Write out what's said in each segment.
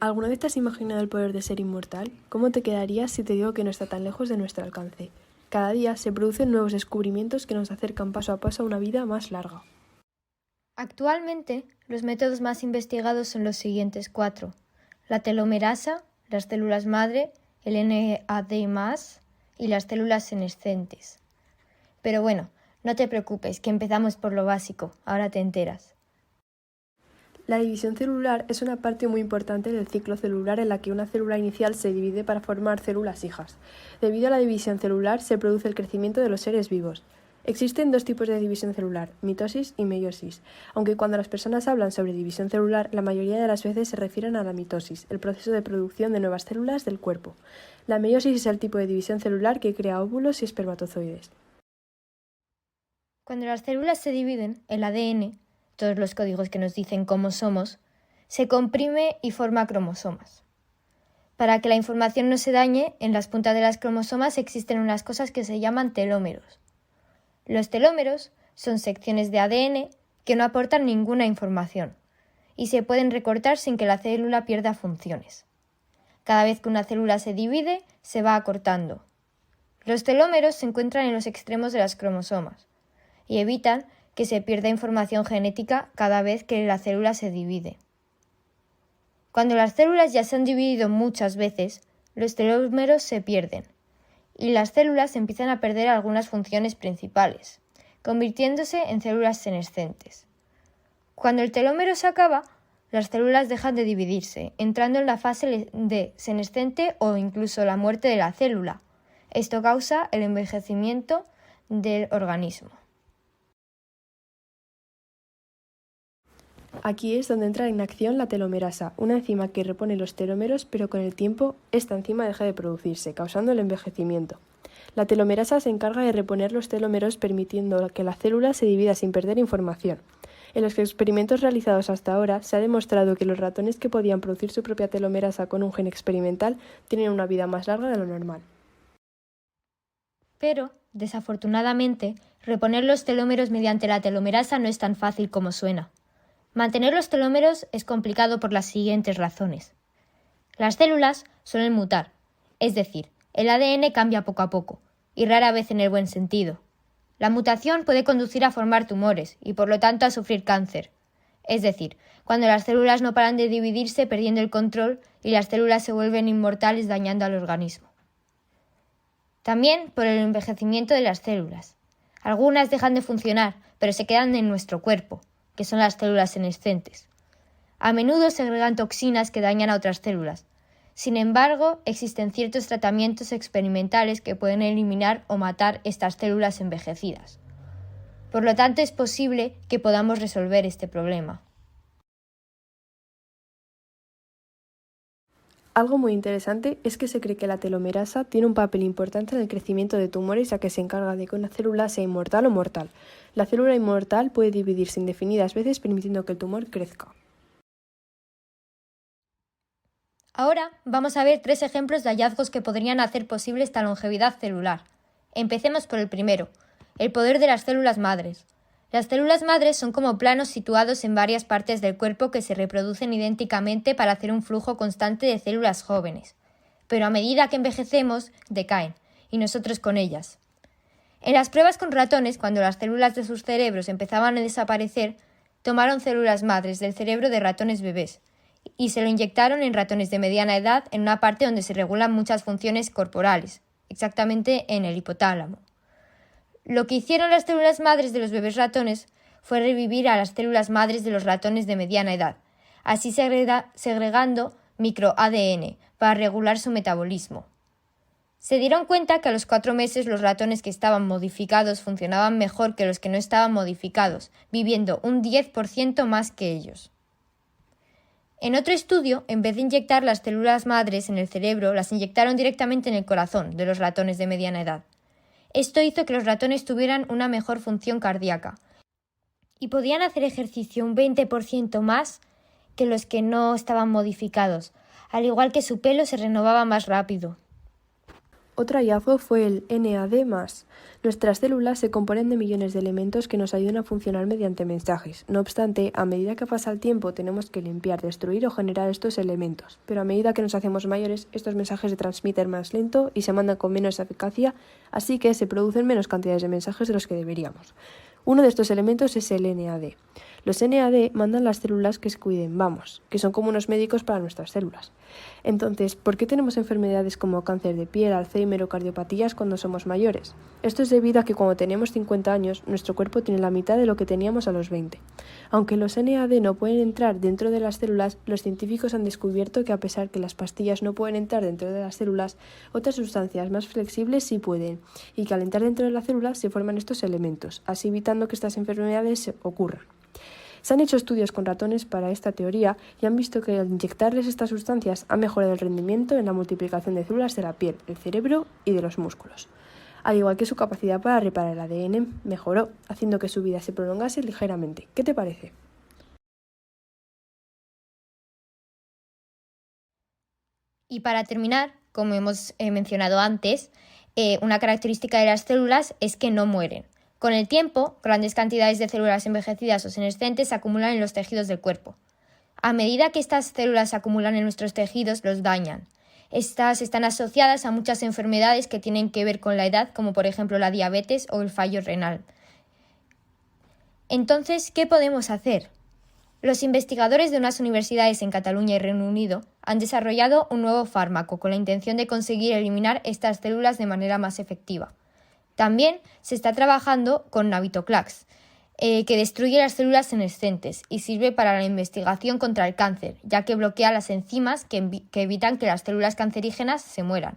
¿Alguna vez te has imaginado el poder de ser inmortal? ¿Cómo te quedarías si te digo que no está tan lejos de nuestro alcance? Cada día se producen nuevos descubrimientos que nos acercan paso a paso a una vida más larga. Actualmente, los métodos más investigados son los siguientes 4: la telomerasa, las células madre, el NAD+, y las células senescentes. Pero bueno, no te preocupes, que empezamos por lo básico, ahora te enteras. La división celular es una parte muy importante del ciclo celular en la que una célula inicial se divide para formar células hijas. Debido a la división celular se produce el crecimiento de los seres vivos. Existen dos tipos de división celular, mitosis y meiosis, aunque cuando las personas hablan sobre división celular, la mayoría de las veces se refieren a la mitosis, el proceso de producción de nuevas células del cuerpo. La meiosis es el tipo de división celular que crea óvulos y espermatozoides. Cuando las células se dividen, el ADN, todos los códigos que nos dicen cómo somos, se comprime y forma cromosomas. Para que la información no se dañe, en las puntas de las cromosomas existen unas cosas que se llaman telómeros. Los telómeros son secciones de ADN que no aportan ninguna información y se pueden recortar sin que la célula pierda funciones. Cada vez que una célula se divide, se va acortando. Los telómeros se encuentran en los extremos de las cromosomas y evitan que se pierda información genética cada vez que la célula se divide. Cuando las células ya se han dividido muchas veces, los telómeros se pierden y las células empiezan a perder algunas funciones principales, convirtiéndose en células senescentes. Cuando el telómero se acaba, las células dejan de dividirse, entrando en la fase de senescente o incluso la muerte de la célula. Esto causa el envejecimiento del organismo. Aquí es donde entra en acción la telomerasa, una enzima que repone los telómeros, pero con el tiempo esta enzima deja de producirse, causando el envejecimiento. La telomerasa se encarga de reponer los telómeros, permitiendo que la célula se divida sin perder información. En los experimentos realizados hasta ahora se ha demostrado que los ratones que podían producir su propia telomerasa con un gen experimental tienen una vida más larga de lo normal. Pero, desafortunadamente, reponer los telómeros mediante la telomerasa no es tan fácil como suena. Mantener los telómeros es complicado por las siguientes razones. Las células suelen mutar, es decir, el ADN cambia poco a poco, y rara vez en el buen sentido. La mutación puede conducir a formar tumores y por lo tanto a sufrir cáncer. Es decir, cuando las células no paran de dividirse perdiendo el control y las células se vuelven inmortales dañando al organismo. También por el envejecimiento de las células. Algunas dejan de funcionar, pero se quedan en nuestro cuerpo, que son las células senescentes. A menudo segregan toxinas que dañan a otras células. Sin embargo, existen ciertos tratamientos experimentales que pueden eliminar o matar estas células envejecidas. Por lo tanto, es posible que podamos resolver este problema. Algo muy interesante es que se cree que la telomerasa tiene un papel importante en el crecimiento de tumores, ya que se encarga de que una célula sea inmortal o mortal. La célula inmortal puede dividirse indefinidas veces, permitiendo que el tumor crezca. Ahora vamos a ver 3 ejemplos de hallazgos que podrían hacer posible esta longevidad celular. Empecemos por el primero, el poder de las células madres. Las células madres son como planos situados en varias partes del cuerpo que se reproducen idénticamente para hacer un flujo constante de células jóvenes. Pero a medida que envejecemos, decaen, y nosotros con ellas. En las pruebas con ratones, cuando las células de sus cerebros empezaban a desaparecer, tomaron células madres del cerebro de ratones bebés y se lo inyectaron en ratones de mediana edad en una parte donde se regulan muchas funciones corporales, exactamente en el hipotálamo. Lo que hicieron las células madres de los bebés ratones fue revivir a las células madres de los ratones de mediana edad, así segregando microADN para regular su metabolismo. Se dieron cuenta que a los 4 meses los ratones que estaban modificados funcionaban mejor que los que no estaban modificados, viviendo un 10% más que ellos. En otro estudio, en vez de inyectar las células madres en el cerebro, las inyectaron directamente en el corazón de los ratones de mediana edad. Esto hizo que los ratones tuvieran una mejor función cardíaca y podían hacer ejercicio un 20% más que los que no estaban modificados, al igual que su pelo se renovaba más rápido. Otro hallazgo fue el NAD+. Nuestras células se componen de millones de elementos que nos ayudan a funcionar mediante mensajes. No obstante, a medida que pasa el tiempo tenemos que limpiar, destruir o generar estos elementos. Pero a medida que nos hacemos mayores, estos mensajes se transmiten más lento y se mandan con menos eficacia, así que se producen menos cantidades de mensajes de los que deberíamos. Uno de estos elementos es el NAD. Los NAD mandan las células que se cuiden, que son como unos médicos para nuestras células. Entonces, ¿por qué tenemos enfermedades como cáncer de piel, Alzheimer o cardiopatías cuando somos mayores? Esto es debido a que cuando tenemos 50 años, nuestro cuerpo tiene la mitad de lo que teníamos a los 20. Aunque los NAD no pueden entrar dentro de las células, los científicos han descubierto que a pesar que las pastillas no pueden entrar dentro de las células, otras sustancias más flexibles sí pueden, y que al entrar dentro de la célula se forman estos elementos, así evitando que estas enfermedades ocurran. Se han hecho estudios con ratones para esta teoría y han visto que al inyectarles estas sustancias ha mejorado el rendimiento en la multiplicación de células de la piel, el cerebro y de los músculos. Al igual que su capacidad para reparar el ADN mejoró, haciendo que su vida se prolongase ligeramente. ¿Qué te parece? Y para terminar, como hemos mencionado antes, una característica de las células es que no mueren. Con el tiempo, grandes cantidades de células envejecidas o senescentes se acumulan en los tejidos del cuerpo. A medida que estas células se acumulan en nuestros tejidos, los dañan. Estas están asociadas a muchas enfermedades que tienen que ver con la edad, como por ejemplo la diabetes o el fallo renal. Entonces, ¿qué podemos hacer? Los investigadores de unas universidades en Cataluña y Reino Unido han desarrollado un nuevo fármaco con la intención de conseguir eliminar estas células de manera más efectiva. También se está trabajando con navitoclax, que destruye las células senescentes y sirve para la investigación contra el cáncer, ya que bloquea las enzimas que evitan que las células cancerígenas se mueran.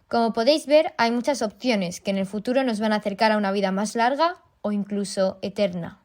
Como podéis ver, hay muchas opciones que en el futuro nos van a acercar a una vida más larga o incluso eterna.